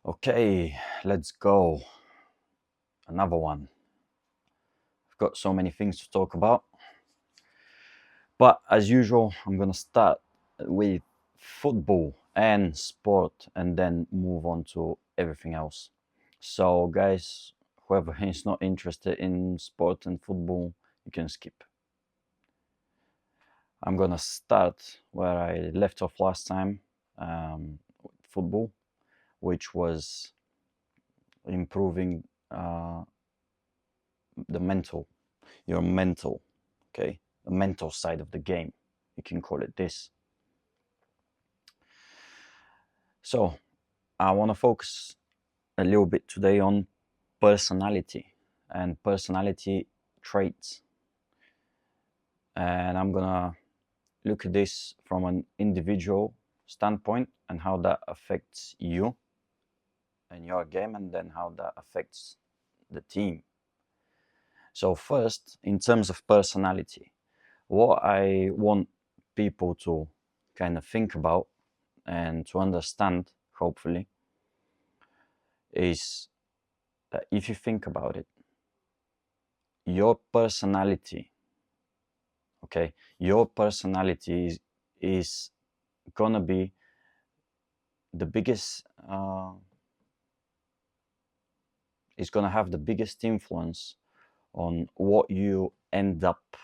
Okay, let's go. Another one. I've got so many things to talk about. But as usual, I'm going to start with football and sport and then move on to everything else. So, guys, whoever is not interested in sport and football, you can skip. I'm going to start where I left off last time, football, which was improving the mental, your mental, okay, the mental side of the game. You can call it this. So I want to focus a little bit today on personality and personality traits. And I'm gonna look at this from an individual standpoint and how that affects you and your game, and then how that affects the team. So first, in terms of personality, what I want people to kind of think about and to understand, hopefully, is that if you think about it, your personality, okay, your personality is gonna be the biggest, is gonna have the biggest influence on what you end up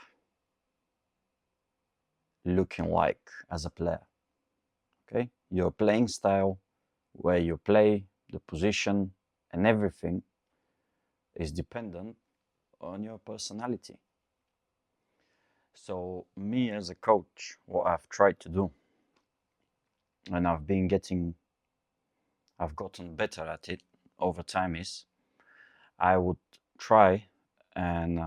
looking like as a player. Okay, your playing style, where you play, the position, and everything is dependent on your personality. So me as a coach, what I've tried to do, and I've gotten better at it over time, is I would try and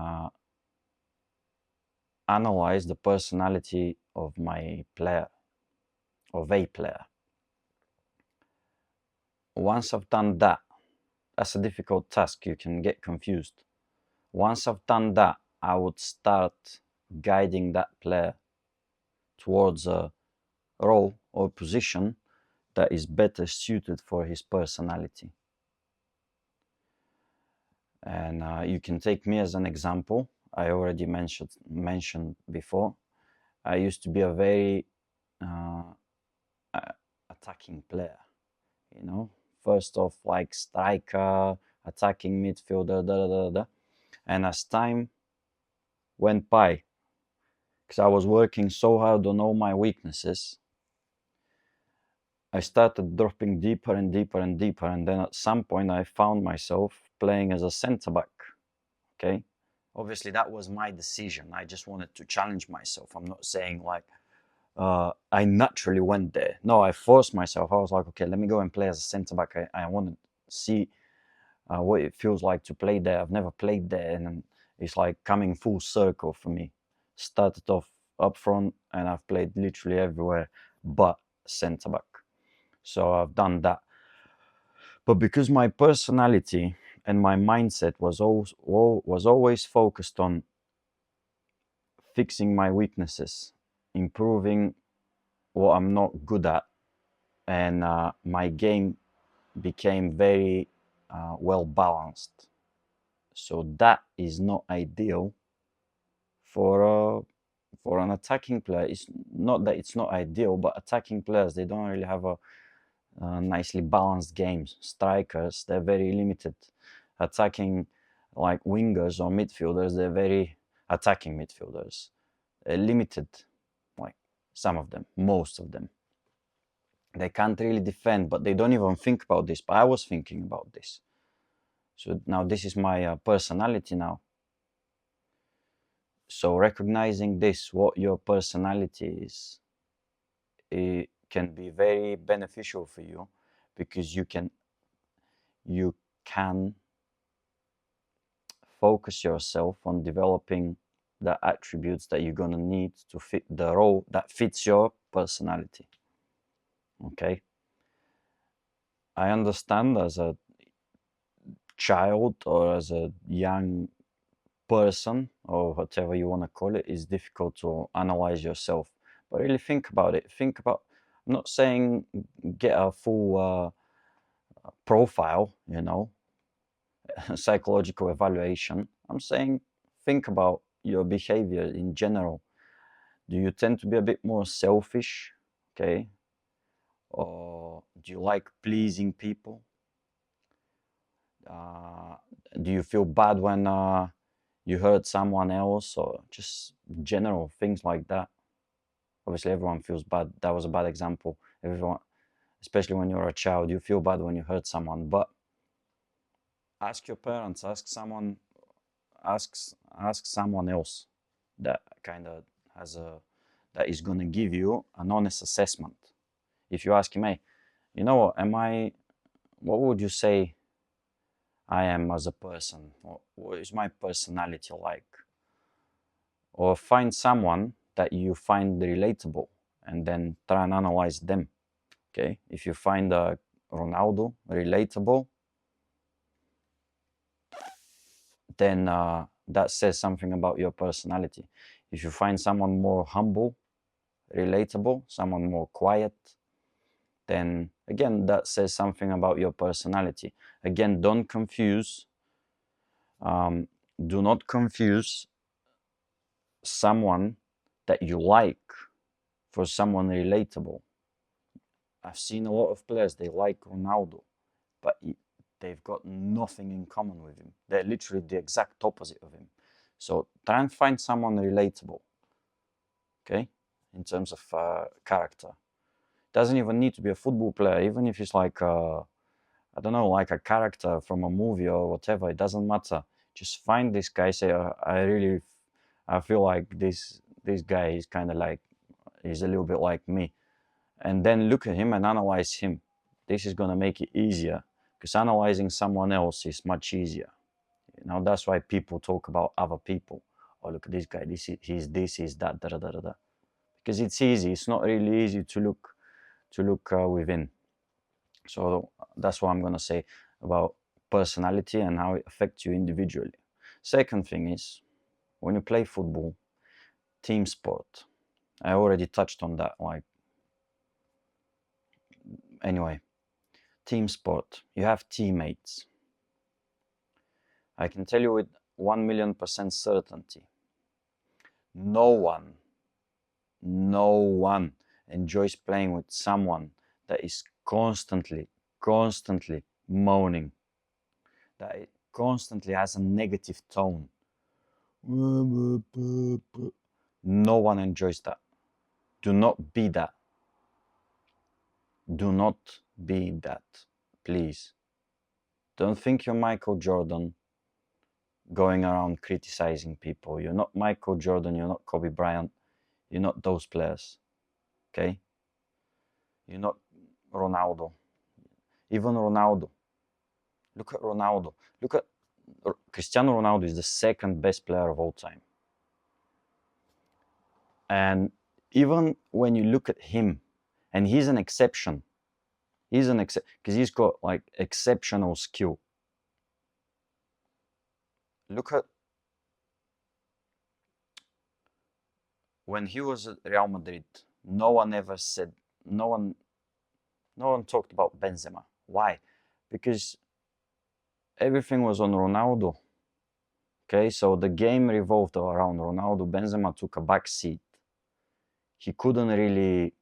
analyze the personality of my player, of a player. Once I've done that, that's a difficult task, you can get confused. Once I've done that, I would start guiding that player towards a role or position that is better suited for his personality. And you can take me as an example. I already mentioned before. I used to be a very attacking player. You know, first off, like striker, attacking midfielder, da da da da. And as time went by, because I was working so hard on all my weaknesses, I started dropping deeper and deeper and deeper. And then at some point, I found myself playing as a centre back. Okay. Obviously, that was my decision. I just wanted to challenge myself. I'm not saying like I naturally went there. No, I forced myself. I was like, okay, let me go and play as a centre back. I want to see what it feels like to play there. I've never played there, and it's like coming full circle for me. Started off up front, and I've played literally everywhere but centre back. So I've done that. But because my personality and my mindset was always focused on fixing my weaknesses, improving what I'm not good at, and my game became very well balanced. So that is not ideal for an attacking player. It's not that it's not ideal, but attacking players, they don't really have a nicely balanced games. Strikers, they're very limited. Attacking, like wingers or midfielders, they're very attacking midfielders. They're limited, like some of them, most of them. They can't really defend, but they don't even think about this. But I was thinking about this. So now this is my personality now. So recognizing this, what your personality is, it can be very beneficial for you, because you can focus yourself on developing the attributes that you're gonna need to fit the role that fits your personality. Okay. I understand as a child or as a young person, or whatever you want to call it, is difficult to analyze yourself. But really think about it. I'm not saying get a full profile, psychological evaluation. I'm saying think about your behavior in general. Do you tend to be a bit more selfish? Okay. Or do you like pleasing people? Uh, do you feel bad when you hurt someone else, or just general things like that? Obviously, everyone feels bad. That was a bad example. Everyone, especially when you're a child, you feel bad when you hurt someone. But ask your parents, ask someone else that kind of has a that is going to give you an honest assessment. If you ask him, hey, you know what, what would you say I am as a person? What is my personality like? Or find someone that you find relatable and then try and analyze them. Okay, if you find a Ronaldo relatable, then that says something about your personality. If you find someone more humble, relatable, someone more quiet, then again, that says something about your personality. Again, don't confuse, do not confuse someone that you like for someone relatable. I've seen a lot of players, they like Ronaldo, but they've got nothing in common with him. They're literally the exact opposite of him. So try and find someone relatable, okay, in terms of character. Doesn't even need to be a football player, even if it's like, I don't know, like a character from a movie or whatever, it doesn't matter. Just find this guy, say, I feel like this guy is kind of like, he's a little bit like me. And then look at him and analyze him. This is going to make it easier, because analyzing someone else is much easier. That's why people talk about other people. Oh, look at this guy. He's this, he's that, da da da da. Because it's easy. It's not really easy to look within. So that's what I'm going to say about personality and how it affects you individually. Second thing is, when you play football, team sport. I already touched on that. Like, anyway, team sport. You have teammates. I can tell you with 1,000,000% certainty, no one enjoys playing with someone that is constantly moaning, that it constantly has a negative tone. No one enjoys that. Do not be that. Do not be that, please. Don't think you're Michael Jordan going around criticizing people. You're not Michael Jordan, you're not Kobe Bryant, you're not those players, okay? You're not Ronaldo. Even Ronaldo. Look at Ronaldo. Look at Cristiano Ronaldo is the second best player of all time. And even when you look at him, and he's an exception. Because he's got like exceptional skill. Look at when he was at Real Madrid, no one talked about Benzema. Why? Because everything was on Ronaldo. Okay, so the game revolved around Ronaldo. Benzema took a back seat. He couldn't really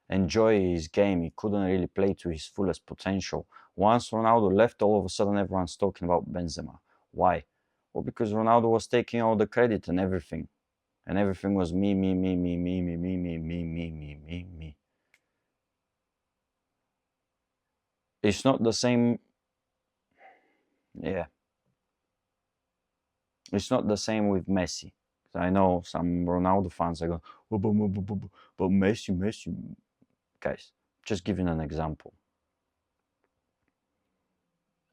enjoy his game. He couldn't really play to his fullest potential. Once Ronaldo left, all of a sudden everyone's talking about Benzema. Why? Well, because Ronaldo was taking all the credit and everything. And everything was me. It's not the same. Yeah. It's not the same with Messi. I know some Ronaldo fans are going, oh, but Messi. Guys, just giving an example.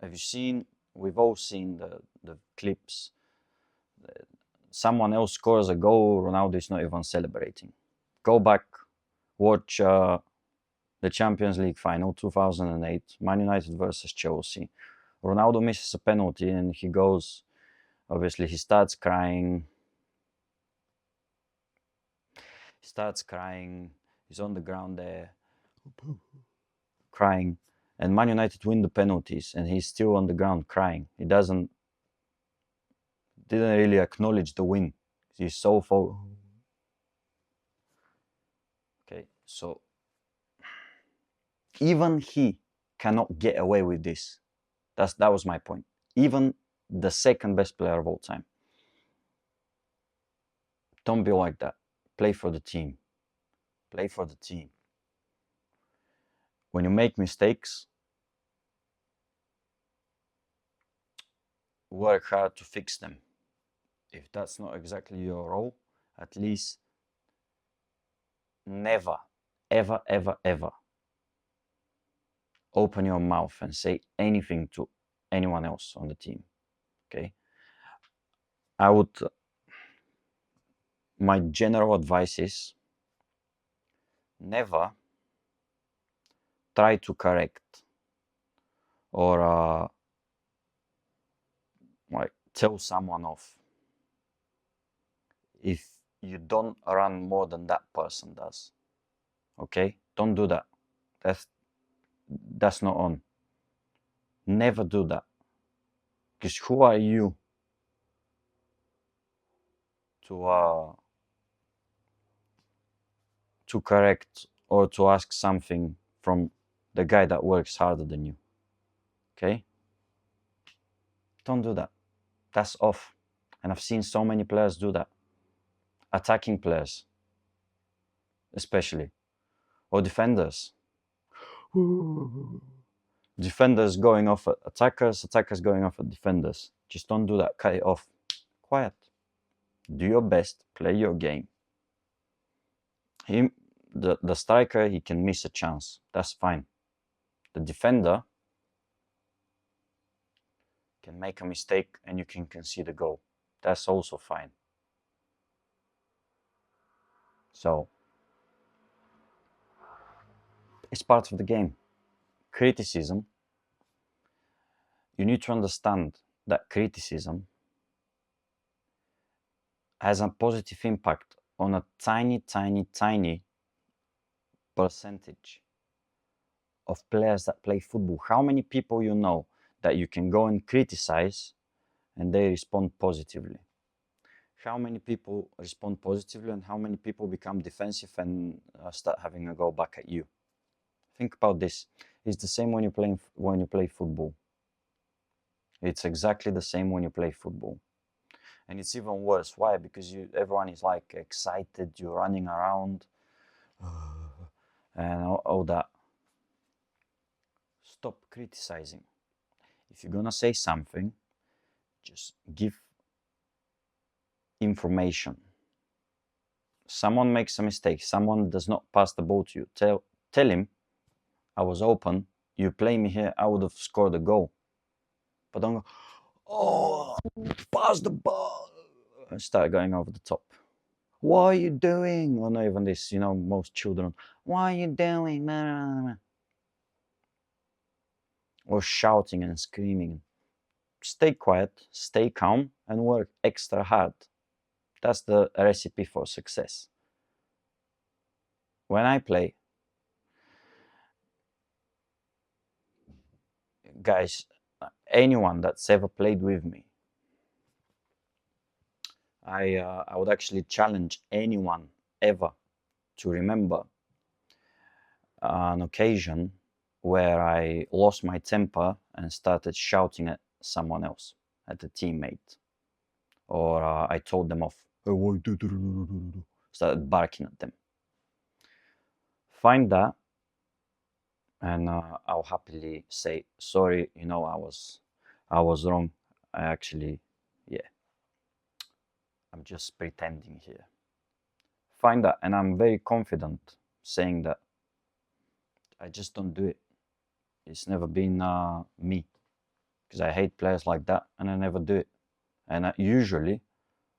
Have you seen, we've all seen the clips. Someone else scores a goal, Ronaldo is not even celebrating. Go back, watch the Champions League final 2008, Man United versus Chelsea. Ronaldo misses a penalty and he goes, obviously he starts crying. He's on the ground there, crying. and Man United win the penalties, and he's still on the ground crying. He didn't really acknowledge the win. He's so okay. So even he cannot get away with this. That was my point. Even the second best player of all time. Don't be like that. Play for the team. Play for the team. When you make mistakes, work hard to fix them. If that's not exactly your role, at least never, ever, ever, ever open your mouth and say anything to anyone else on the team. Okay? My general advice is never try to correct or like tell someone off if you don't run more than that person does. Okay? Don't do that. That's not on. Never do that. Because who are you to correct or to ask something from the guy that works harder than you? Okay? Don't do that. That's off. And I've seen so many players do that. Attacking players, especially, or defenders. Defenders going off at attackers, attackers going off at defenders. Just don't do that. Cut it off. Quiet. Do your best. Play your game. The striker, he can miss a chance. That's fine. The defender can make a mistake and you can concede a goal. That's also fine. So it's part of the game. Criticism, you need to understand that criticism has a positive impact on a tiny, tiny, tiny percentage of players that play football. How many people you know that you can go and criticize and they respond positively? How many people respond positively and how many people become defensive and start having a go back at you? Think about this. It's the same when you play football. It's exactly the same when you play football. And it's even worse. Why? Because everyone is like excited, you're running around and all that. Stop criticizing. If you're gonna say something, just give information. Someone makes a mistake, someone does not pass the ball to you. Tell him, I was open, you play me here, I would have scored a goal. But don't go, oh, pass the ball, and start going over the top. What are you doing? Or not even this, most children. What are you doing? Or shouting and screaming. Stay quiet, stay calm, and work extra hard. That's the recipe for success. When I play, guys, anyone that's ever played with me, I would actually challenge anyone ever to remember an occasion where I lost my temper and started shouting at someone else, at a teammate, or I told them off, started barking at them. Find that, and I'll happily say sorry. I was wrong. I actually, I'm just pretending here. Find that, and I'm very confident saying that I just don't do it. It's never been me, because I hate players like that, and I never do it. And usually,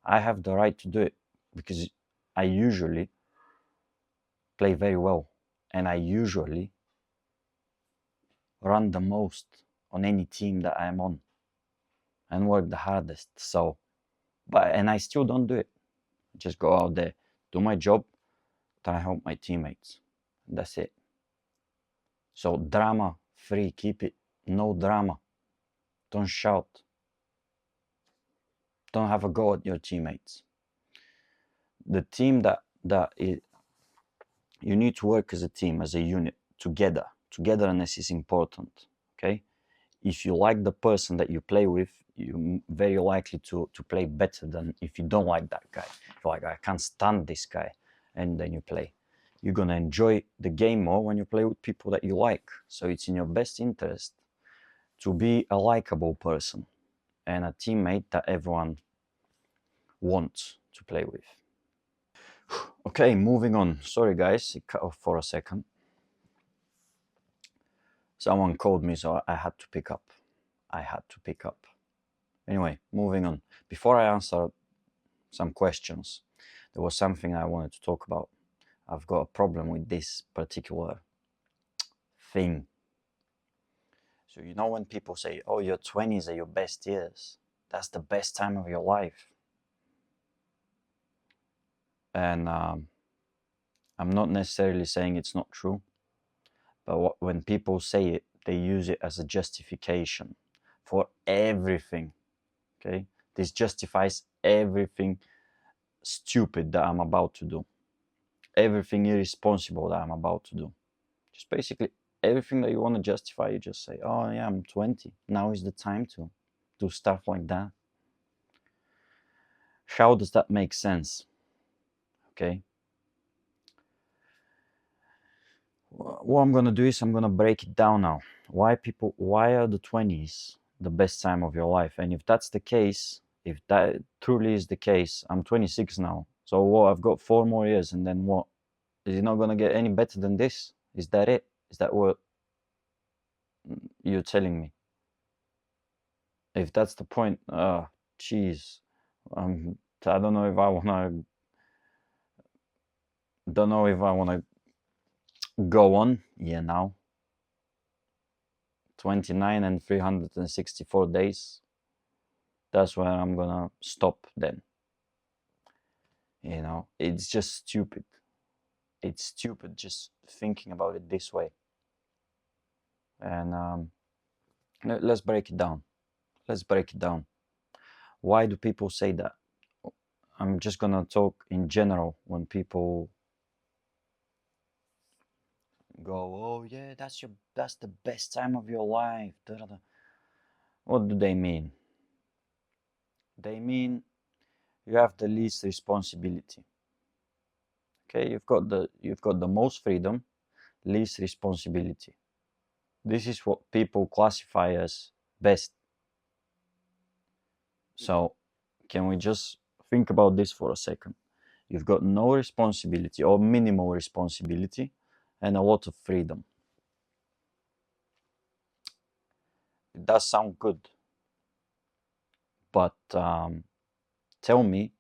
I have the right to do it because I usually play very well, and I usually run the most on any team that I'm on, and work the hardest. And I still don't do it. Just go out there, do my job, try to help my teammates. That's it. So drama free, keep it, no drama. Don't shout. Don't have a go at your teammates. The team you need to work as a team, as a unit, together. Togetherness is important, okay? If you like the person that you play with, you're very likely to play better than if you don't like that guy. If you're like, I can't stand this guy, and then you play. You're gonna enjoy the game more when you play with people that you like. So it's in your best interest to be a likable person and a teammate that everyone wants to play with. Okay, moving on. Sorry guys, it cut off for a second. Someone called me, so I had to pick up. Anyway, moving on. Before I answer some questions, there was something I wanted to talk about. I've got a problem with this particular thing. So you know when people say, oh, your 20s are your best years. That's the best time of your life. And I'm not necessarily saying it's not true. But when people say it, they use it as a justification for everything. Okay? This justifies everything stupid that I'm about to do. Everything irresponsible that I'm about to do. Just basically everything that you want to justify, you just say, oh yeah, I'm 20. Now is the time to do stuff like that. How does that make sense? Okay. What I'm gonna do is I'm gonna break it down now. Why are the 20s the best time of your life? And if that's the case, if that truly is the case, I'm 26 now. So what, I've got 4 more years, and then what? Is it not gonna get any better than this? Is that it? Is that what you're telling me? If that's the point, jeez, I don't know if I wanna go on. Yeah, now 29 and 364 days. That's where I'm gonna stop then. You know, it's just stupid. It's stupid just thinking about it this way. And let's break it down. Why do people say that? I'm just gonna talk in general. When people go, oh yeah, that's the best time of your life. Da, da, da. What do they mean? They mean you have the least responsibility. Okay, you've got the most freedom, least responsibility. This is what people classify as best. So can we just think about this for a second? You've got no responsibility or minimal responsibility and a lot of freedom. It does sound good, but tell me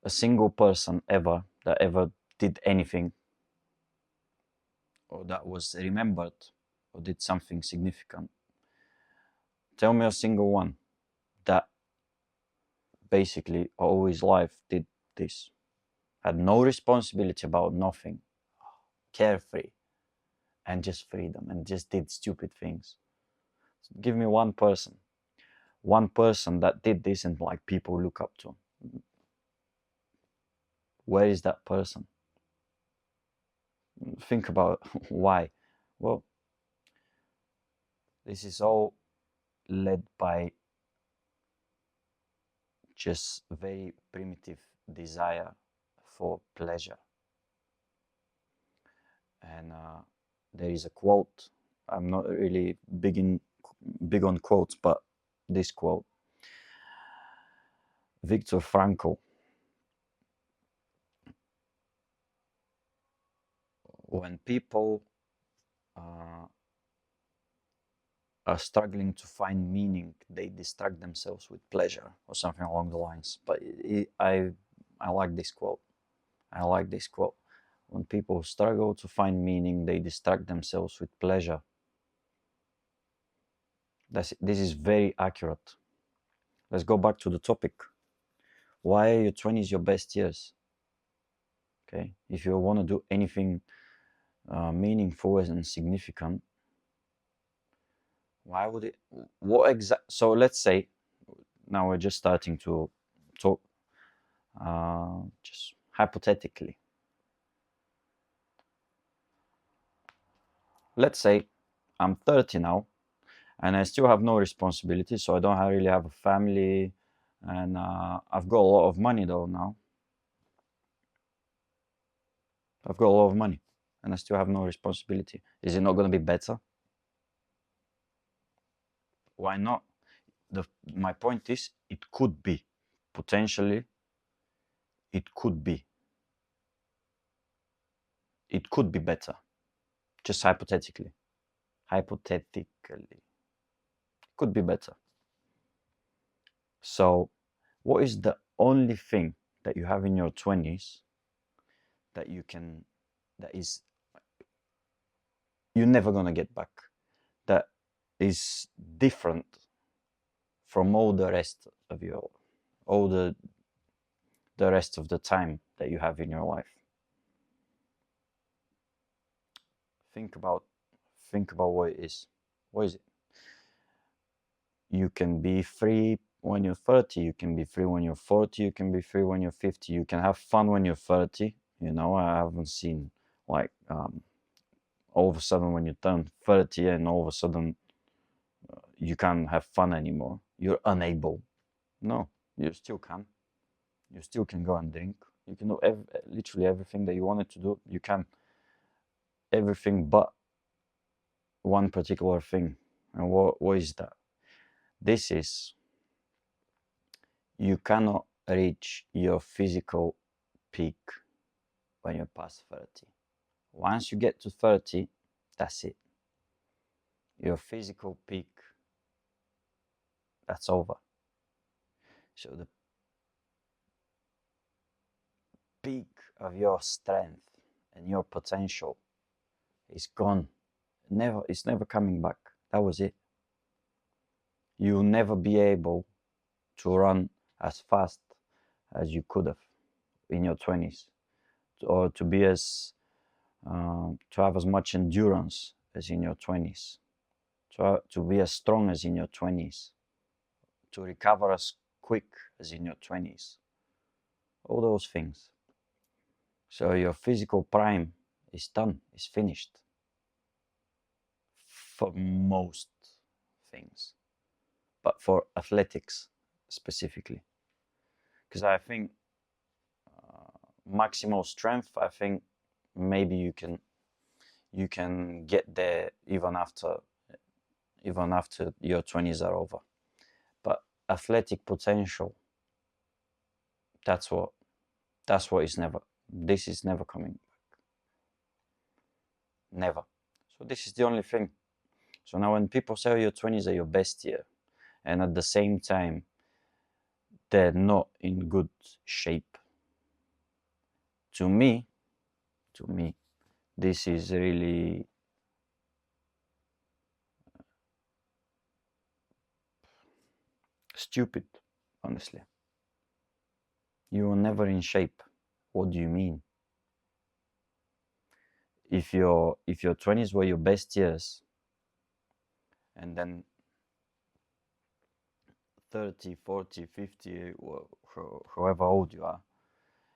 a single person that ever did anything, or that was remembered, or did something significant. Tell me a single one that basically all his life did this, had no responsibility about nothing, carefree, and just freedom, and just did stupid things. So give me one person that did this and like people look up to. Where is that person? Think about why. Well, this is all led by just very primitive desire for pleasure. And there is a quote. I'm not really big on quotes, but this quote, Viktor Frankl, when people are struggling to find meaning, they distract themselves with pleasure, or something along the lines. But I like this quote. When people struggle to find meaning, they distract themselves with pleasure. This is very accurate. Let's go back to the topic. Why are your 20s your best years? Okay, if you want to do anything meaningful and significant, Why would it? What exact? So let's say now we're just starting to talk, just hypothetically. Let's say I'm 30 now, and I still have no responsibility, so I don't really have a family, and I've got a lot of money though now. I've got a lot of money, and I still have no responsibility. Is it not going to be better? Why not? My point is, it could be potentially. It could be. It could be better, just hypothetically. Hypothetically, it could be better. So, what is the only thing that you have in your 20s that that is you're never gonna get back, that is different from all the rest of all the rest of the time that you have in your life? Think about what it is. What is it? You can be free when you're 30, you can be free when you're 40, you can be free when you're 50, you can have fun when you're 30. I haven't seen like all of a sudden when you turn 30 and all of a sudden you can't have fun anymore. You're unable. No, you still can. You still can go and drink. You can do literally everything that you wanted to do. You can. Everything but one particular thing. And what is that? This is, you cannot reach your physical peak when you're past 30. Once you get to 30, that's it. Your physical peak, that's over. So the peak of your strength and your potential is gone. It's never coming back. That was it. You'll never be able to run as fast as you could have in your 20s, or to be to have as much endurance as in your 20s, to be as strong as in your 20s, to recover as quick as in your 20s. All those things. So your physical prime is done, is finished for most things, but for athletics specifically. Because I think maximal strength, I think maybe you can get there even after your 20s are over. But athletic potential, that's what this is never coming back. Never. So this is the only thing. So now when people say your 20s are your best year, and at the same time they're not in good shape, to me, this is really stupid, honestly. You are never in shape. What do you mean? If your 20s were your best years, and then 30, 40, 50, however old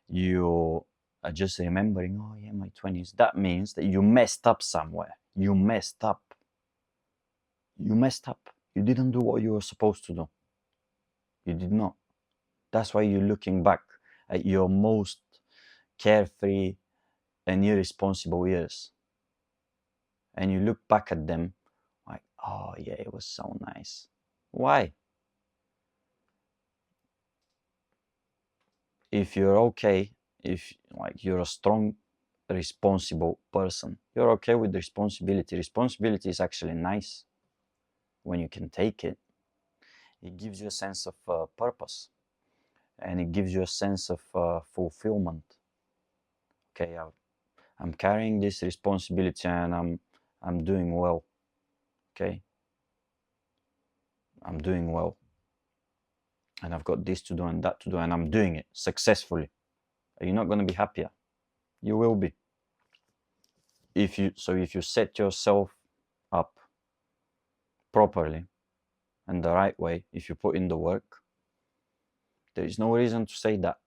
you are just remembering, oh yeah, my 20s. That means that you messed up somewhere. You messed up. You didn't do what you were supposed to do. You did not. That's why you're looking back at your most carefree and irresponsible years. And you look back at them like, oh yeah, it was so nice. Why? If you're okay, if like you're a strong, responsible person, you're okay with responsibility. Responsibility is actually nice when you can take it. It gives you a sense of purpose, and it gives you a sense of fulfillment. Okay, I'm carrying this responsibility, and I'm doing well. Okay, I'm doing well, and I've got this to do and that to do, and I'm doing it successfully. Are you not going to be happier? You will be. If you set yourself up properly and the right way, if you put in the work, there is no reason to say that.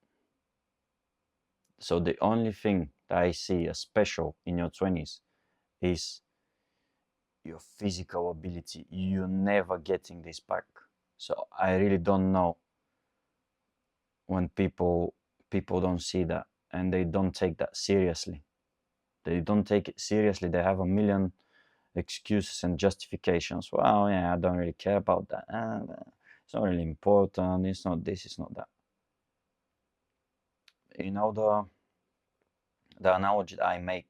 So the only thing that I see as special in your 20s is your physical ability. You're never getting this back. So I really don't know when people don't see that and they don't take that seriously. They don't take it seriously. They have a million excuses and justifications. Well, yeah, I don't really care about that. It's not really important. It's not this. It's not that. You know the analogy that I make.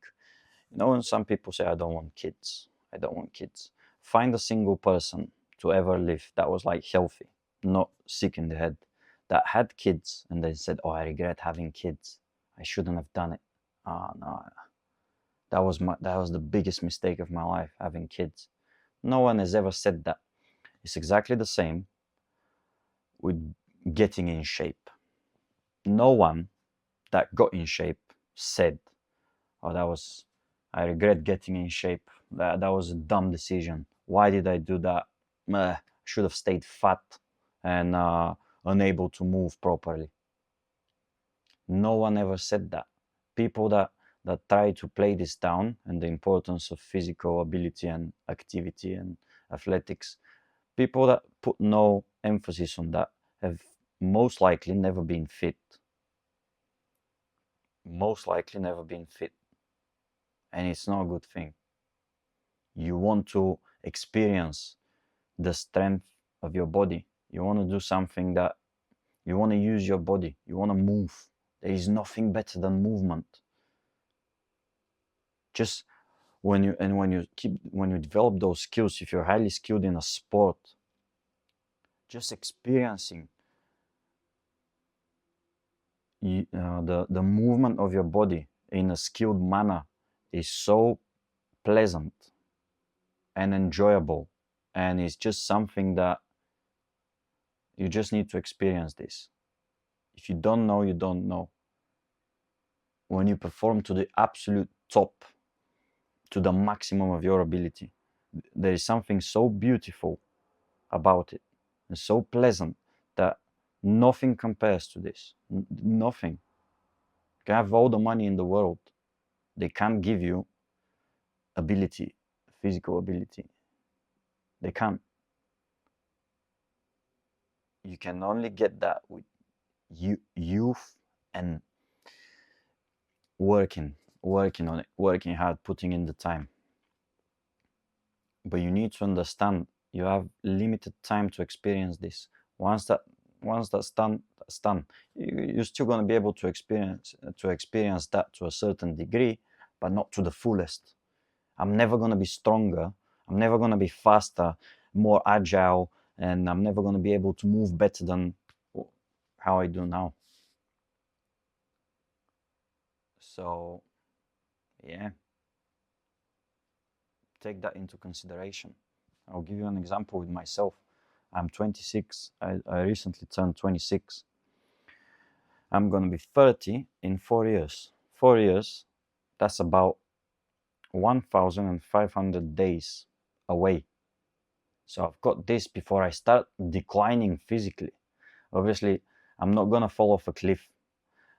You know, when some people say, "I don't want kids. I don't want kids." Find a single person to ever live that was like healthy, not sick in the head, that had kids and they said, "Oh, I regret having kids. I shouldn't have done it." Ah, no, that was the biggest mistake of my life, having kids. No one has ever said that. It's exactly the same with getting in shape. No one that got in shape said, "Oh, I regret getting in shape. That was a dumb decision. Why did I do that? I should have stayed fat and unable to move properly." No one ever said that. People that try to play this down and the importance of physical ability and activity and athletics, people that put no emphasis on that have most likely never been fit. Most likely never been fit. And it's not a good thing. You want to experience the strength of your body. You want to do something that you want to use your body. You want to move. There is nothing better than movement. Just when you develop those skills, if you're highly skilled in a sport, just experiencing the movement of your body in a skilled manner is so pleasant and enjoyable, and it's just something that you just need to experience this. If you don't know, you don't know. When you perform to the absolute top, to the maximum of your ability, there is something so beautiful about it and so pleasant that nothing compares to this. Nothing. You can have all the money in the world, they can't give you ability, physical ability. They can't. You can only get that with youth and working on it, working hard, putting in the time. But you need to understand you have limited time to experience this. Once that's done, that's done. You're still going to be able to experience that to a certain degree, but not to the fullest. I'm never going to be stronger. I'm never going to be faster, more agile, and I'm never going to be able to move better than how I do now. So, yeah, take that into consideration. I'll give you an example with myself. I'm 26. I recently turned 26. I'm going to be 30 in 4 years. 4 years, that's about 1,500 days away. So I've got this before I start declining physically. Obviously, I'm not going to fall off a cliff.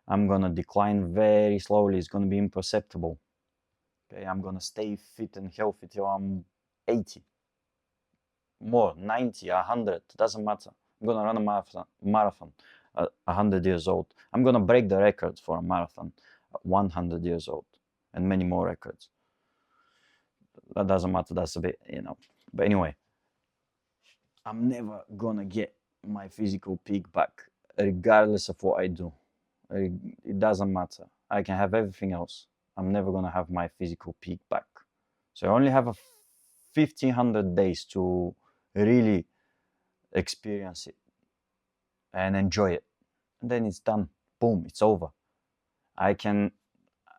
I'm going to decline very slowly. It's going to be imperceptible. Okay, I'm going to stay fit and healthy till I'm 80. More, 90, 100, doesn't matter. I'm going to run a marathon at 100 years old. I'm going to break the record for a marathon at 100 years old and many more records. That doesn't matter. That's a bit, But anyway, I'm never going to get my physical peak back, regardless of what I do. It doesn't matter. I can have everything else. I'm never going to have my physical peak back. So I only have 1,500 days to really experience it and enjoy it. And then it's done. Boom, it's over. I can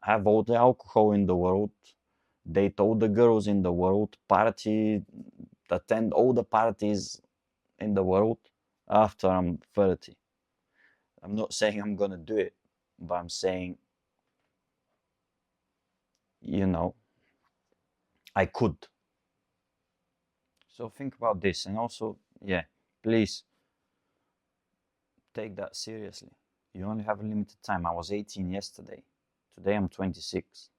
have all the alcohol in the world, date all the girls in the world, party, attend all the parties in the world after I'm 30. I'm not saying I'm gonna do it, but I'm saying, I could. So think about this, and also, yeah, please take that seriously. You only have a limited time. I was 18 yesterday. Today I'm 26.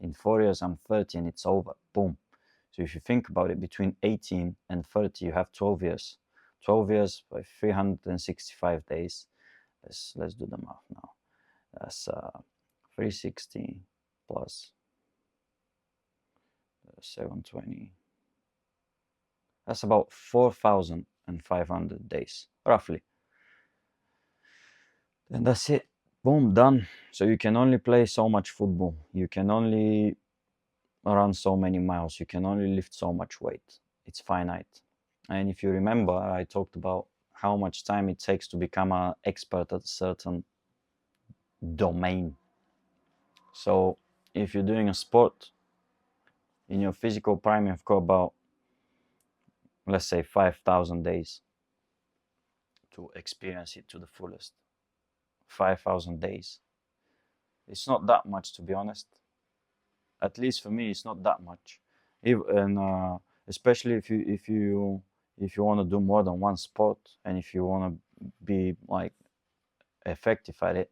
In 4 years I'm 30 and it's over. Boom. So if you think about it, between 18 and 30 you have 12 years. 12 years by 365 days. Let's do the math now. That's 360 plus 720. That's about 4,500 days, roughly. And that's it. Boom, done. So you can only play so much football. You can only run so many miles. You can only lift so much weight. It's finite. And if you remember, I talked about how much time it takes to become an expert at a certain domain. So if you're doing a sport, in your physical prime, you've got about, let's say, 5,000 days to experience it to the fullest. 5,000 days. It's not that much, to be honest. At least for me, it's not that much. And especially if you want to do more than one sport, and if you want to be like effective at it.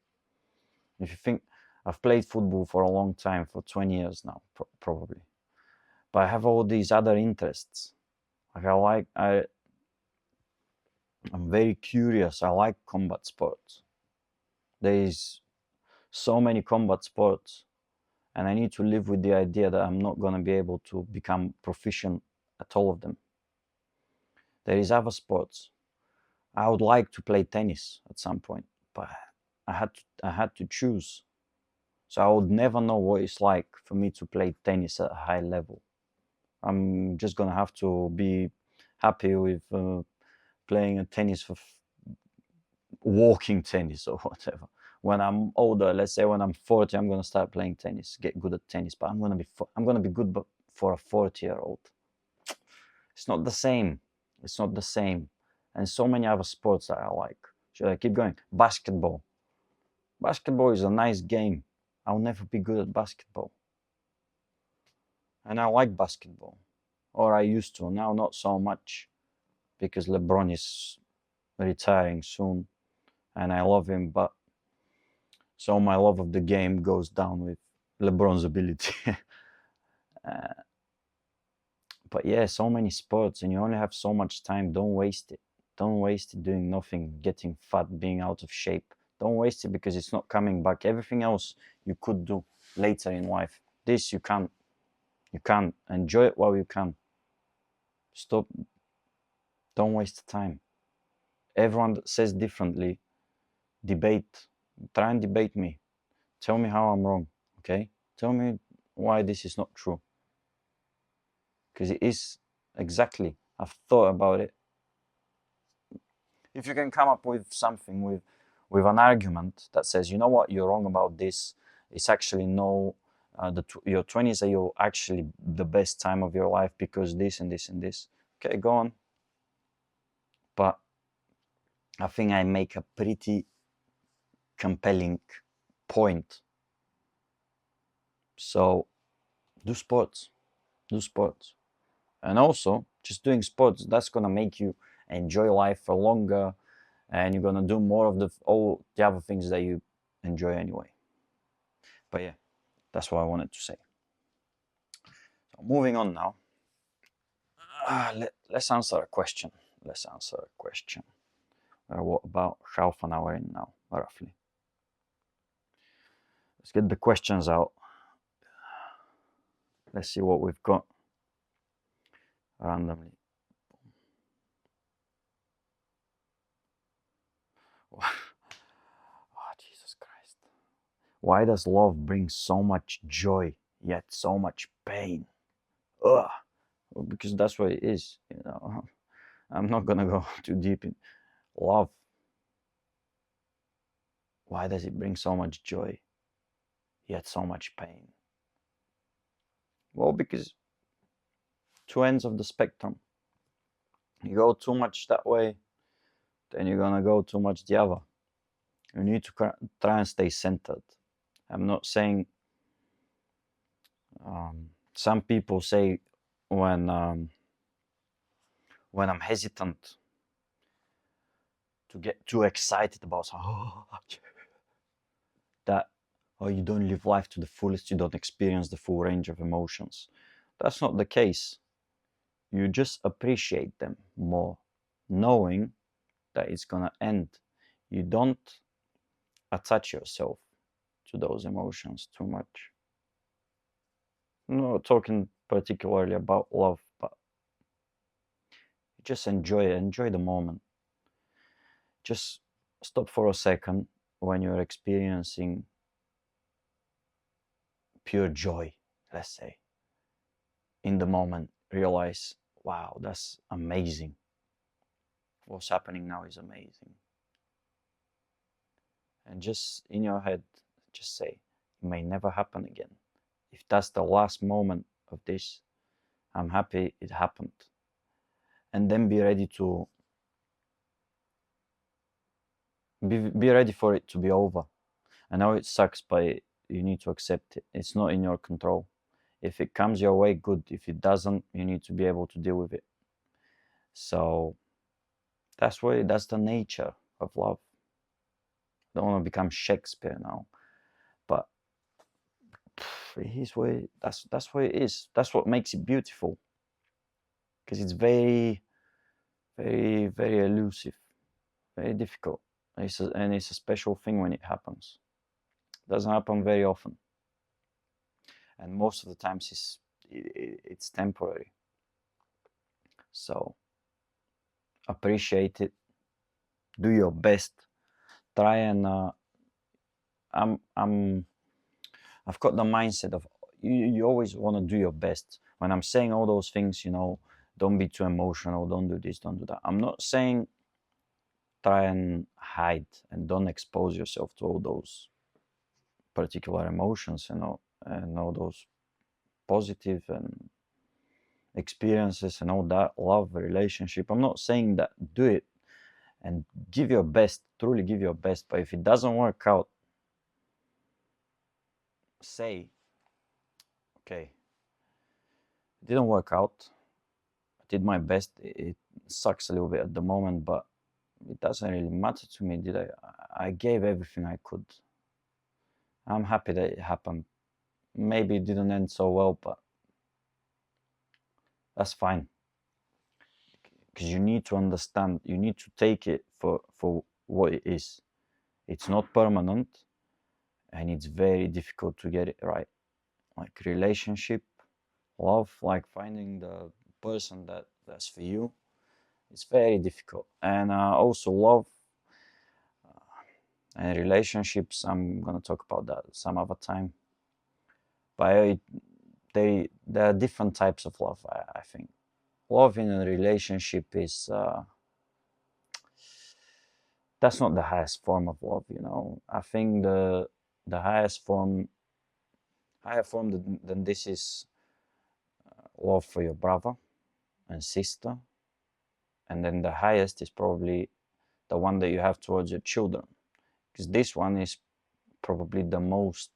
If you think, I've played football for a long time, for 20 years now, probably, but I have all these other interests. Like I'm very curious. I like combat sports. There is so many combat sports, and I need to live with the idea that I'm not going to be able to become proficient at all of them. There is other sports. I would like to play tennis at some point, but I had to choose. So I would never know what it's like for me to play tennis at a high level. I'm just gonna have to be happy with playing a tennis for walking tennis or whatever. When I'm older, let's say when I'm 40, I'm gonna start playing tennis, get good at tennis. But I'm gonna be good, but for a 40-year-old, it's not the same. It's not the same. And so many other sports that I like. Should I keep going? Basketball. Basketball is a nice game. I'll never be good at basketball. And I like basketball, or I used to. Now not so much, because LeBron is retiring soon, and I love him. But so my love of the game goes down with LeBron's ability. But yeah, so many sports, and you only have so much time. Don't waste it. Don't waste it doing nothing, getting fat, being out of shape. Don't waste it, because it's not coming back. Everything else you could do later in life. This you can't. You can't. Enjoy it while you can. Stop. Don't waste time. Everyone that says differently, debate. Try and debate me. Tell me how I'm wrong, okay? Tell me why this is not true. Because it is exactly. I've thought about it. If you can come up with something, with an argument that says, you know what, you're wrong about this, it's actually no, your 20s are your actually the best time of your life because this and this and this. Okay, go on. But I think I make a pretty compelling point. So do sports. Do sports. And also, just doing sports, that's going to make you enjoy life for longer, and you're going to do more of all the other things that you enjoy anyway. But yeah, that's what I wanted to say. So moving on now. Let's answer a question. Let's answer a question. What about half an hour in now, roughly? Let's get the questions out. Let's see what we've got randomly. Oh, Jesus Christ. Why does love bring so much joy, yet so much pain? Ugh. Well, because that's what it is, you know. I'm not gonna go too deep in love. Why does it bring so much joy, yet so much pain? Well, because two ends of the spectrum. You go too much that way, then you're gonna go too much the other. You need to try and stay centered. I'm not saying. Some people say when when I'm hesitant to get too excited about that, or you don't live life to the fullest, you don't experience the full range of emotions. That's not the case. You just appreciate them more, knowing that it's gonna end. You don't attach yourself to those emotions too much. I'm not talking particularly about love, but just enjoy the moment. Just stop for a second when you're experiencing pure joy, let's say. In the moment, realize, wow, that's amazing. What's happening now is amazing. And just in your head, just say, it may never happen again. If that's the last moment of this, I'm happy it happened. And then be ready to be ready for it to be over. I know it sucks, but you need to accept it. It's not in your control. If it comes your way, good. If it doesn't, you need to be able to deal with it. So that's the nature of love. I don't want to become Shakespeare now, but here's where that's what it is. That's what makes it beautiful, because it's very, very, very elusive, very difficult. And it's a special thing when it happens. It doesn't happen very often, and most of the times it's temporary. So appreciate it. Do your best. Try and I'm I've got the mindset of you always want to do your best. When I'm saying all those things, don't be too emotional, don't do this, don't do that. I'm not saying try and hide and don't expose yourself to all those particular emotions, and all those positive and experiences and all that, love, relationship. I'm not saying that. Do it and give your best, truly give your best. But if it doesn't work out, say, okay, it didn't work out. I did my best. It sucks a little bit at the moment, but it doesn't really matter to me. I gave everything I could. I'm happy that it happened. Maybe it didn't end so well, but that's fine. Because you need to understand, you need to take it for what it is. It's not permanent, and it's very difficult to get it right. Like relationship, love, like finding the person that's for you, it's very difficult. And also love and relationships, I'm gonna talk about that some other time. But there are different types of love. I think love in a relationship is that's not the highest form of love. I think the highest form, higher form than this is love for your brother and sister, and then the highest is probably the one that you have towards your children, because this one is probably the most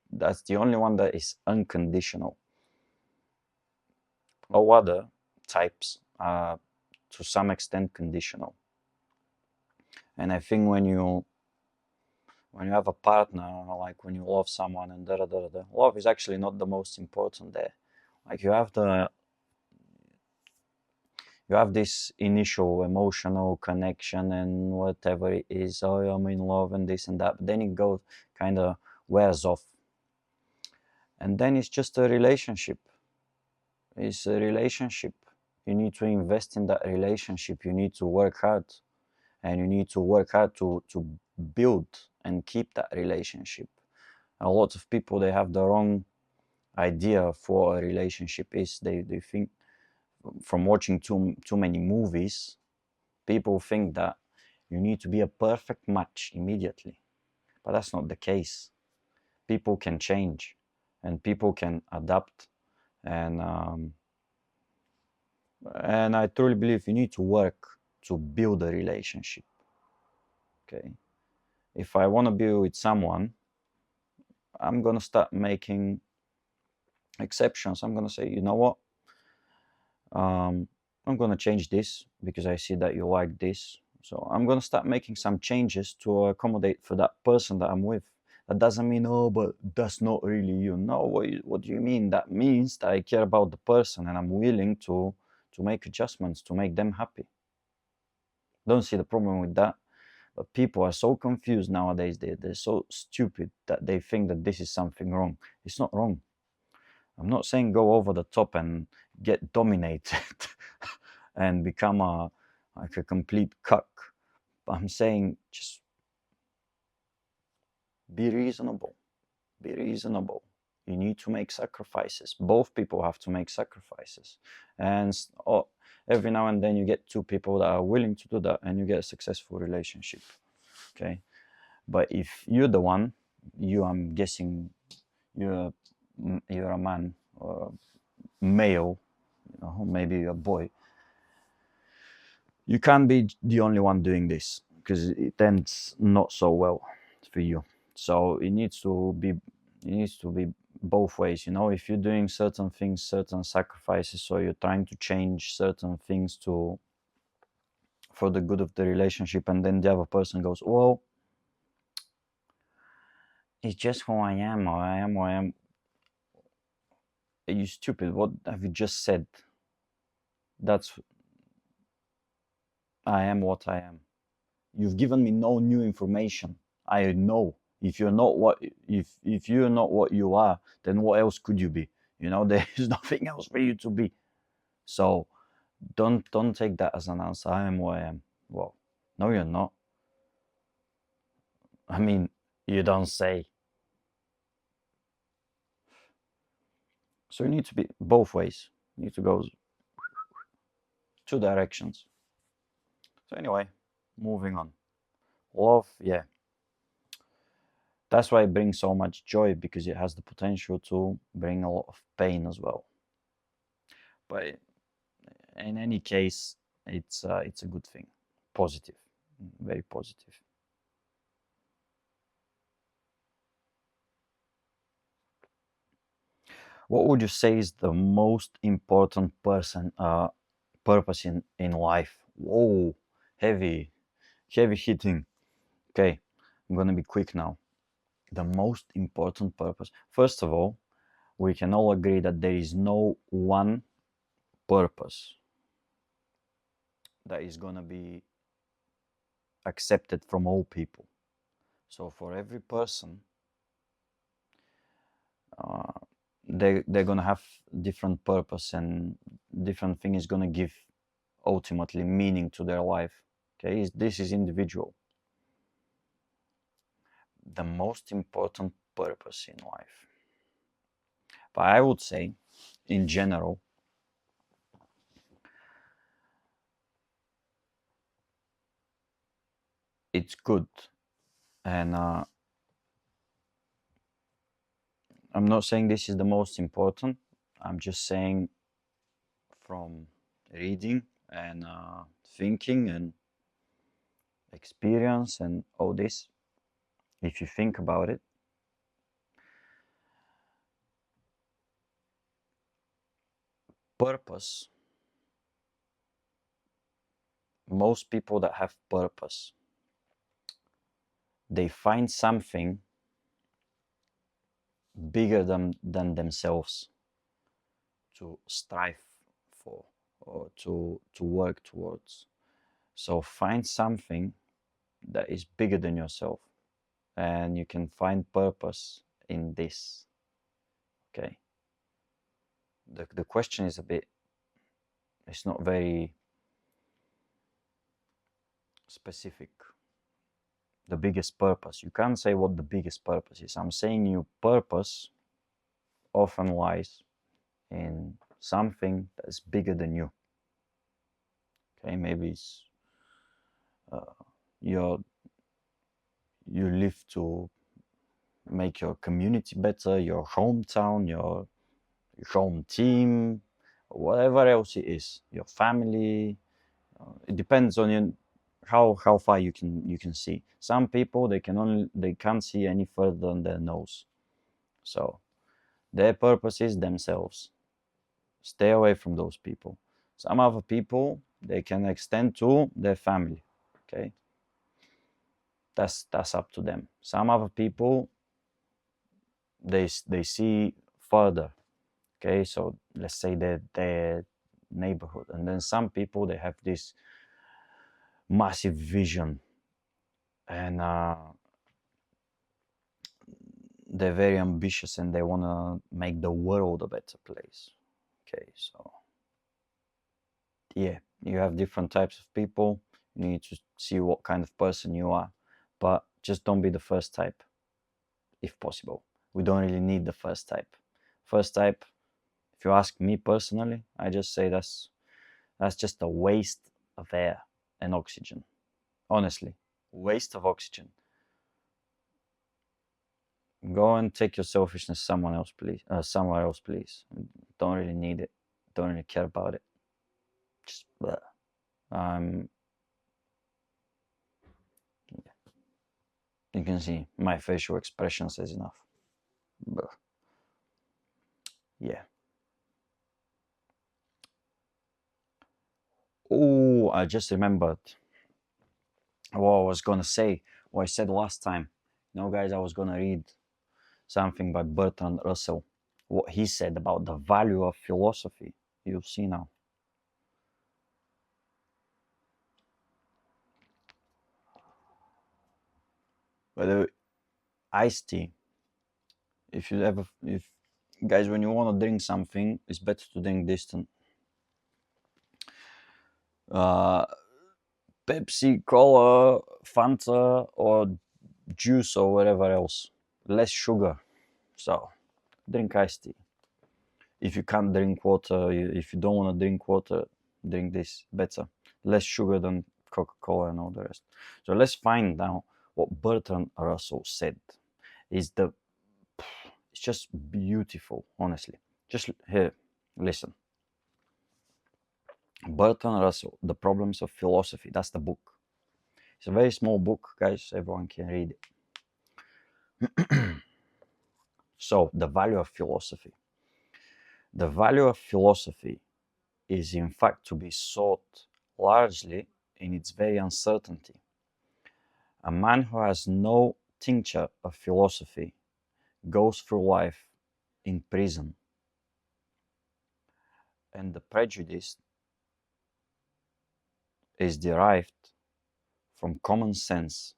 that's the only one that is unconditional. All other types are to some extent conditional. And I think when you have a partner, like when you love someone and love is actually not the most important there. Like you have this initial emotional connection and whatever it is, oh, I'm in love and this and that, but then it goes kind of wears off, and then it's just a relationship. It's a relationship. You need to invest in that relationship. You need to work hard, and you need to work hard to build and keep that relationship. A lot of people, they have the wrong idea for a relationship is. They think, from watching too many movies, people think that you need to be a perfect match immediately, but that's not the case. People can change, and people can adapt, and I truly believe you need to work to build a relationship. Okay, if I want to be with someone, I'm gonna start making exceptions. I'm gonna say, you know what, I'm gonna change this because I see that you like this. So I'm gonna start making some changes to accommodate for that person that I'm with. That doesn't mean, oh, but that's not really you. No, what do you mean? That means that I care about the person and I'm willing to make adjustments to make them happy. Don't see the problem with that. But people are so confused nowadays. They're so stupid that they think that this is something wrong. It's not wrong. I'm not saying go over the top and get dominated and become like a complete cuck. But I'm saying just be reasonable. Be reasonable. You need to make sacrifices. Both people have to make sacrifices. And every now and then you get two people that are willing to do that and you get a successful relationship. Okay. But if you're the one, I'm guessing you're you're a man or a male, maybe a boy. You can't be the only one doing this because it ends not so well for you. So it needs to be both ways. If you're doing certain things, certain sacrifices, so you're trying to change certain things for the good of the relationship, and then the other person goes, well, it's just who I am, or I am who I am. Are you stupid? What have you just said? That's I am what I am. You've given me no new information. I know if you're not what you are, then what else could you be? There is nothing else for you to be. So don't take that as an answer. I am what I am. Well, no, you're not. I mean, you don't say. So you need to be both ways. You need to go two directions. So anyway, moving on. Love, yeah. That's why it brings so much joy, because it has the potential to bring a lot of pain as well. But in any case, it's a good thing. Positive, very positive. What would you say is the most important purpose in life? Whoa, heavy, heavy hitting. Okay, I'm gonna be quick now. The most important purpose. First of all, we can all agree that there is no one purpose that is gonna be accepted from all people. So for every person, uh, they're gonna have different purpose, and different thing is gonna give ultimately meaning to their life. Okay, this is individual. The most important purpose in life, but I would say, in general, it's good, and I'm not saying this is the most important. I'm just saying, from reading and thinking and experience and all this, if you think about it, purpose, most people that have purpose, they find something bigger than themselves to strive for, or to work towards. So find something that is bigger than yourself, and you can find purpose in this. Okay, the question is it's not very specific. The biggest purpose, you can't say what the biggest purpose is. I'm saying your purpose often lies in something that's bigger than you. Okay, maybe it's you live to make your community better, your hometown, your home team, whatever else it is, your family. It depends on you, how far you can see. Some people, they can't see any further than their nose. So their purpose is themselves. Stay away from those people. Some other people, they can extend to their family. Okay, that's up to them. Some other people, they see further. Okay, so let's say that their neighborhood, and then some people, they have this massive vision, and they're very ambitious, and they want to make the world a better place. Okay, so yeah, you have different types of people. You need to see what kind of person you are, but just don't be the first type, if possible. We don't really need the first type. First type, if you ask me personally, I just say that's just a waste of air and oxygen. Honestly, waste of oxygen. Go and take your selfishness someone else, please. Somewhere else, please. Don't really need it. Don't really care about it. Just bleh. Um, you can see my facial expression says enough. Bleh. Yeah. Oh, I just remembered what I was gonna say. What I said last time. Guys, I was gonna read something by Bertrand Russell. What he said about the value of philosophy. You'll see now. By the way, iced tea. If guys, when you want to drink something, it's better to drink distant. Uh, Pepsi, Cola, Fanta, or juice or whatever else. Less sugar. So drink iced tea. If you can't drink water, if you don't want to drink water, drink this. Better. Less sugar than Coca-Cola and all the rest. So let's find out what Bertrand Russell said. It's just beautiful, honestly. Just here, listen. Bertrand Russell, The Problems of Philosophy. That's the book. It's a very small book, guys. Everyone can read it. So, the value of philosophy. The value of philosophy is, in fact, to be sought largely in its very uncertainty. A man who has no tincture of philosophy goes through life in prison, and the prejudice is derived from common sense,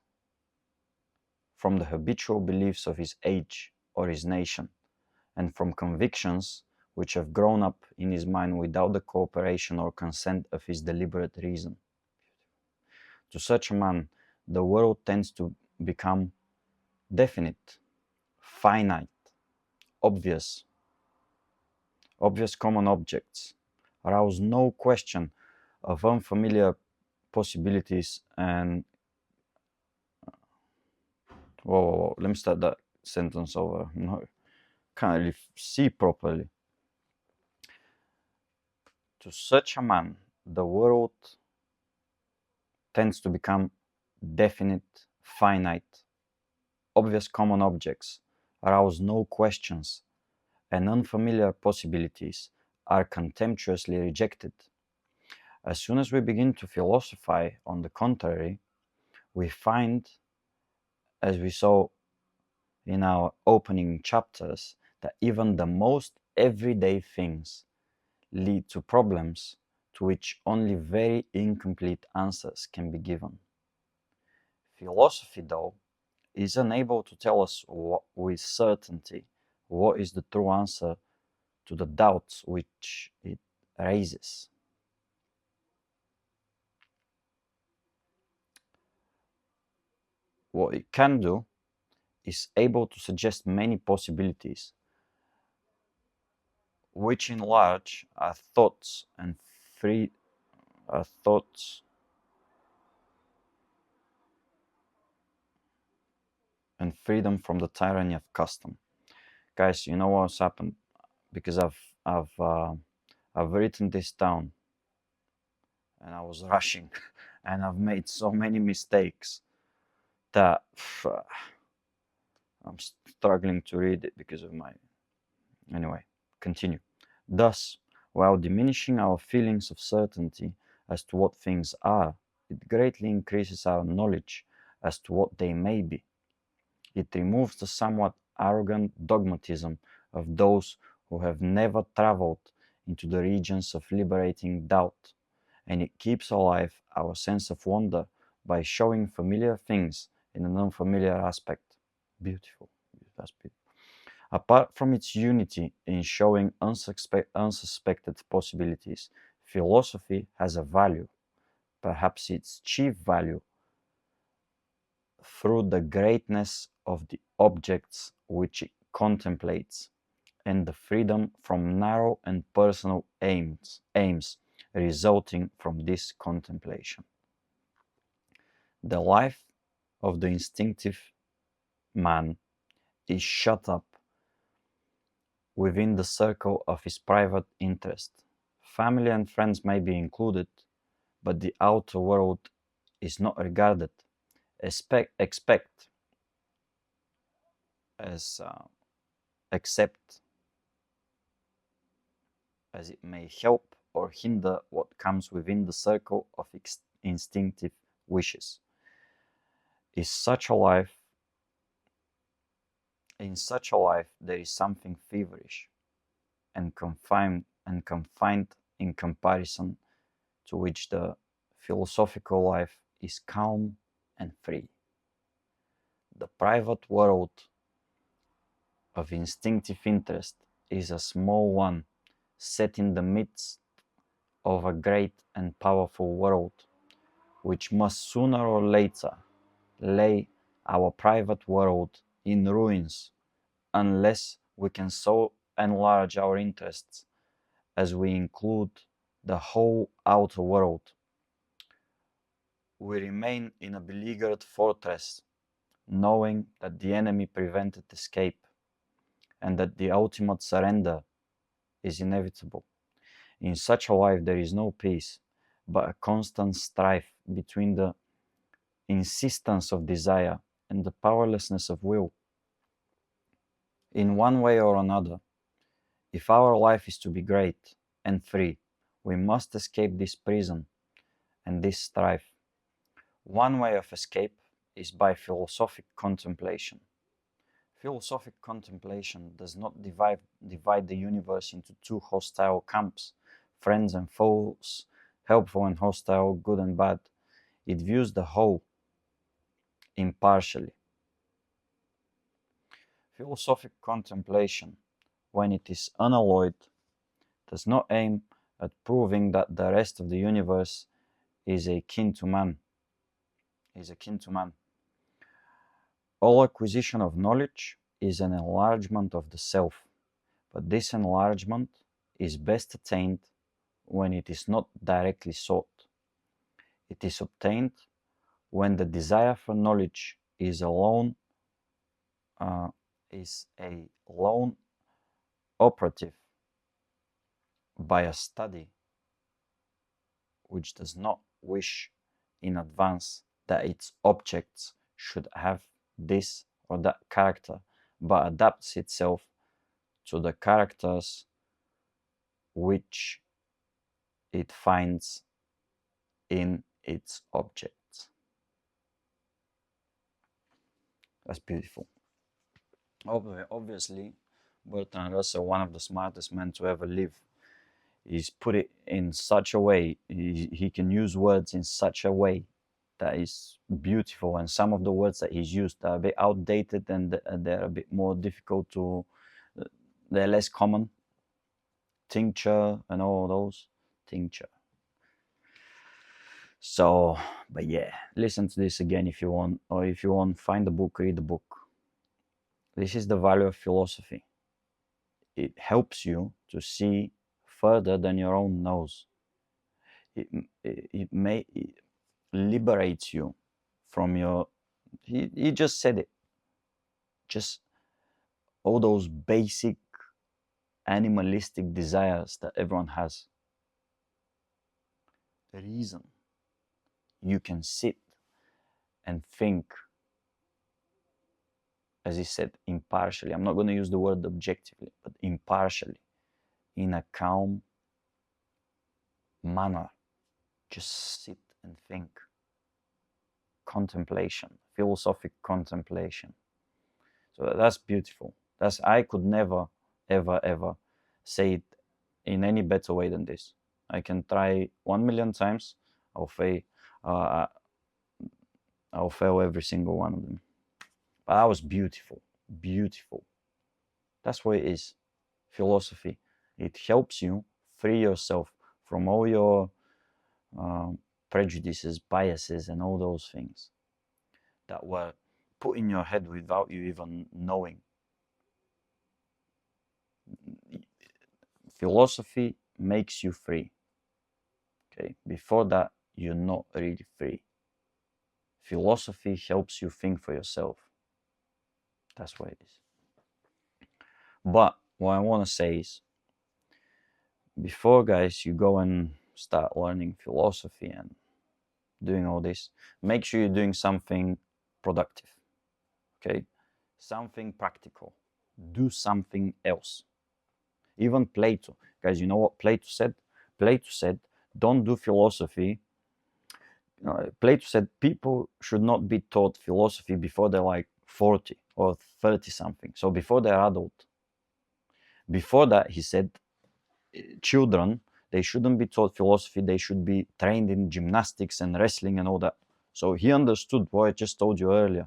from the habitual beliefs of his age or his nation, and from convictions which have grown up in his mind without the cooperation or consent of his deliberate reason. To such a man, the world tends to become definite, finite, obvious. Obvious common objects arouse no question of unfamiliar possibilities and whoa, let me start that sentence over. No, can't really see properly. To such a man, the world tends to become definite, finite, obvious common objects arouse no questions, and unfamiliar possibilities are contemptuously rejected. As soon as we begin to philosophize, on the contrary, we find, as we saw in our opening chapters, that even the most everyday things lead to problems to which only very incomplete answers can be given. Philosophy, though, is unable to tell us with certainty what is the true answer to the doubts which it raises. What it can do is able to suggest many possibilities, which in large are thoughts and free thoughts and freedom from the tyranny of custom. Guys, you know what's happened? Because I've written this down and I was rushing and I've made so many mistakes that I'm struggling to read it because of my. Anyway, continue. Thus, While diminishing our feelings of certainty as to what things are, it greatly increases our knowledge as to what they may be. It removes the somewhat arrogant dogmatism of those who have never traveled into the regions of liberating doubt, and it keeps alive our sense of wonder by showing familiar things in an unfamiliar aspect. Beautiful. That's beautiful. Apart from its unity in showing unsuspected possibilities, philosophy has a value, perhaps its chief value, through the greatness of the objects which it contemplates and the freedom from narrow and personal aims resulting from this contemplation. The life of the instinctive man is shut up within the circle of his private interest. Family and friends may be included, but the outer world is not regarded. Expect as except as it may help or hinder what comes within the circle of instinctive wishes. Is such a life In such a life there is something feverish and confined in comparison to which the philosophical life is calm and free. The private world of instinctive interest is a small one set in the midst of a great and powerful world, which must sooner or later lay our private world in ruins unless we can so enlarge our interests as we include the whole outer world. We remain in a beleaguered fortress, knowing that the enemy prevented escape and that the ultimate surrender is inevitable. In such a life there is no peace, but a constant strife between the insistence of desire and the powerlessness of will. In one way or another, if our life is to be great and free, we must escape this prison and this strife. One way of escape is by philosophic contemplation. Philosophic contemplation does not divide the universe into two hostile camps, friends and foes, helpful and hostile, good and bad. It views the whole impartially. Philosophic contemplation, when it is unalloyed, does not aim at proving that the rest of the universe is akin to man. All acquisition of knowledge is an enlargement of the self, but this enlargement is best attained when it is not directly sought. It is obtained when the desire for knowledge is a lone operative by a study which does not wish in advance that its objects should have this or that character, but adapts itself to the characters which it finds in its objects. That's beautiful. Obviously, Bertrand Russell, one of the smartest men to ever live, he's put it in such a way, he can use words in such a way that is beautiful, and some of the words that he's used are a bit outdated and they're a bit more difficult to, they're less common. Tincture and all those. Tincture. So, but yeah, listen to this again if you want, or if you want, find the book, read the book. This is the value of philosophy. It helps you to see further than your own nose. It liberates you from your, he just said it, just all those basic animalistic desires that everyone has. The reason you can sit and think, as he said, impartially. I'm not going to use the word objectively, but impartially, in a calm manner. Just sit and think. Contemplation, philosophic contemplation. So that's beautiful. I could never, ever, ever say it in any better way than this. I can try 1 million times. I'll fail. Uh, I'll fail every single one of them. But that was beautiful, beautiful. That's what it is. Philosophy. It helps you free yourself from all your prejudices, biases, and all those things that were put in your head without you even knowing. Philosophy makes you free. Okay, before that, you're not really free. Philosophy helps you think for yourself. That's what it is. But what I want to say is, before, guys, you go and start learning philosophy and doing all this, make sure you're doing something productive. Okay, something practical. Do something else. Even Plato, guys, you know what Plato said? Plato said, don't do philosophy. Plato said people should not be taught philosophy before they're like 40 or 30 something. So before they're adult. Before that, he said, children, they shouldn't be taught philosophy. They should be trained in gymnastics and wrestling and all that. So he understood what I just told you earlier.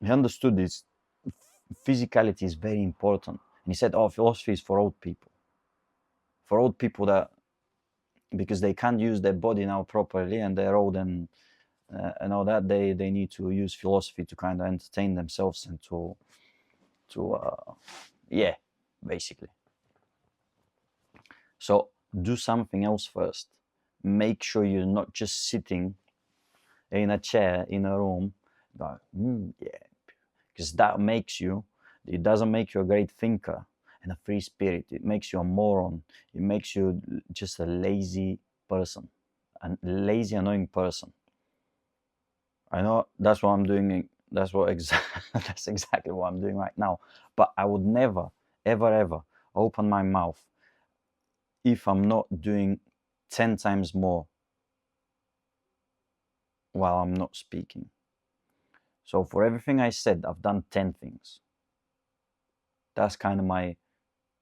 He understood this physicality is very important. And he said, oh, philosophy is for old people. For old people that, because they can't use their body now properly and they're old and all that, they need to use philosophy to kind of entertain themselves and to yeah, basically. So do something else first. Make sure you're not just sitting in a chair in a room going, yeah, because that makes you, it doesn't make you a great thinker and a free spirit. It makes you a moron. It makes you just a lazy person, a lazy, annoying person. I know that's what I'm doing. That's that's exactly what I'm doing right now. But I would never, ever, ever open my mouth if I'm not doing 10 times more while I'm not speaking. So for everything I said, I've done 10 things. That's kind of my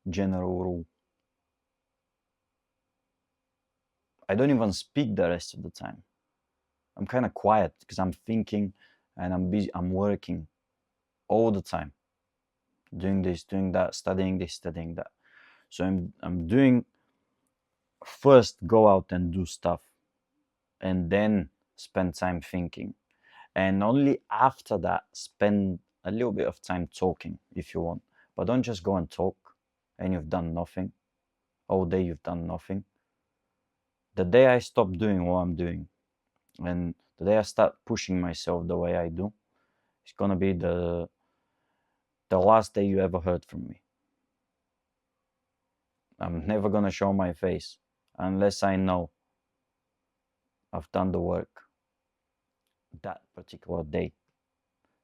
general rule. I don't even speak the rest of the time. I'm kind of quiet because I'm thinking and I'm busy. I'm working all the time, doing this, doing that, studying this, studying that. So I'm doing, first go out and do stuff and then spend time thinking. And only after that, spend a little bit of time talking if you want. But don't just go and talk and you've done nothing. All day you've done nothing. The day I stop doing what I'm doing and the day I start pushing myself the way I do, it's gonna be the last day you ever heard from me. I'm never gonna show my face unless I know I've done the work that particular day.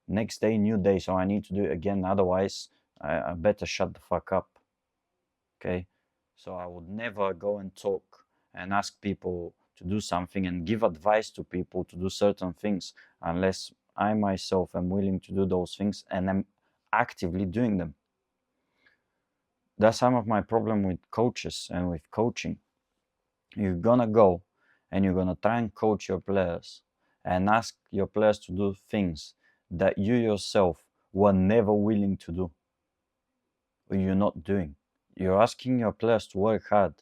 Next day, new day, so I need to do it again. Otherwise, I better shut the fuck up. Okay? So I would never go and talk and ask people to do something and give advice to people to do certain things unless I myself am willing to do those things and I'm actively doing them. That's some of my problem with coaches and with coaching. You're gonna go and you're gonna try and coach your players and ask your players to do things that you yourself were never willing to do or you're not doing. You're asking your players to work hard,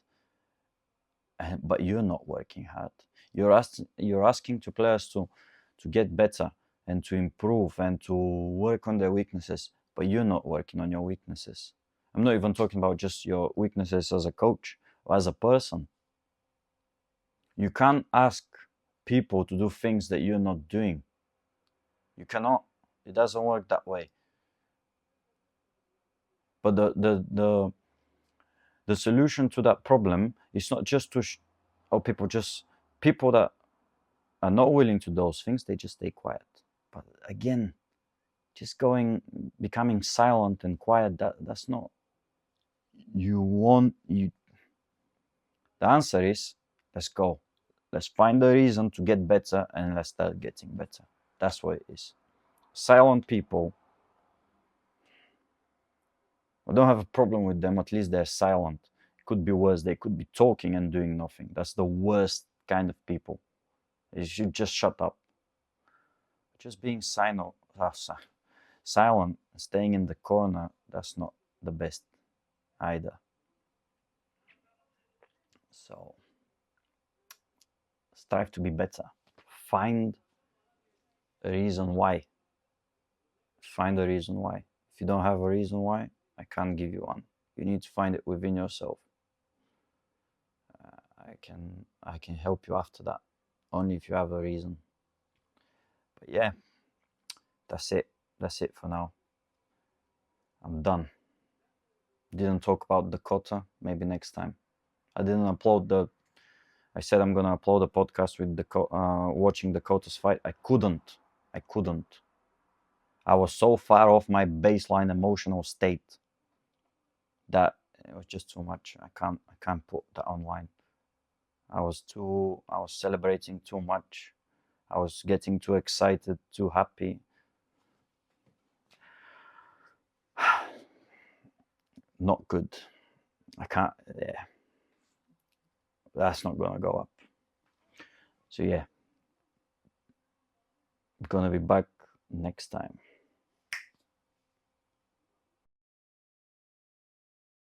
but you're not working hard. You're asking to players to get better and to improve and to work on their weaknesses, but you're not working on your weaknesses. I'm not even talking about just your weaknesses as a coach or as a person. You can't ask people to do things that you're not doing. You cannot. It doesn't work that way. But the solution to that problem is not just to people that are not willing to do those things, they just stay quiet. But again, just becoming silent and quiet, that's not, you The answer is, let's go. Let's find a reason to get better and let's start getting better. That's what it is. Silent people, I don't have a problem with them. At least they're silent. It could be worse. They could be talking and doing nothing. That's the worst kind of people. You should just shut up. Just being silent, staying in the corner, that's not the best either. So strive to be better. Find a reason why. Find a reason why. If you don't have a reason why, I can't give you one. You need to find it within yourself. I can help you after that, only if you have a reason. But yeah, that's it. That's it for now. I'm done. Didn't talk about Dakota. Maybe next time. I didn't upload the. I said I'm gonna upload a podcast with the watching Dakota's fight. I couldn't. I was so far off my baseline emotional state that it was just too much. I can't put that online. I was celebrating too much. I was getting too excited, too happy. Not good. I can't. Yeah, that's not gonna go up. So yeah, I'm gonna be back next time.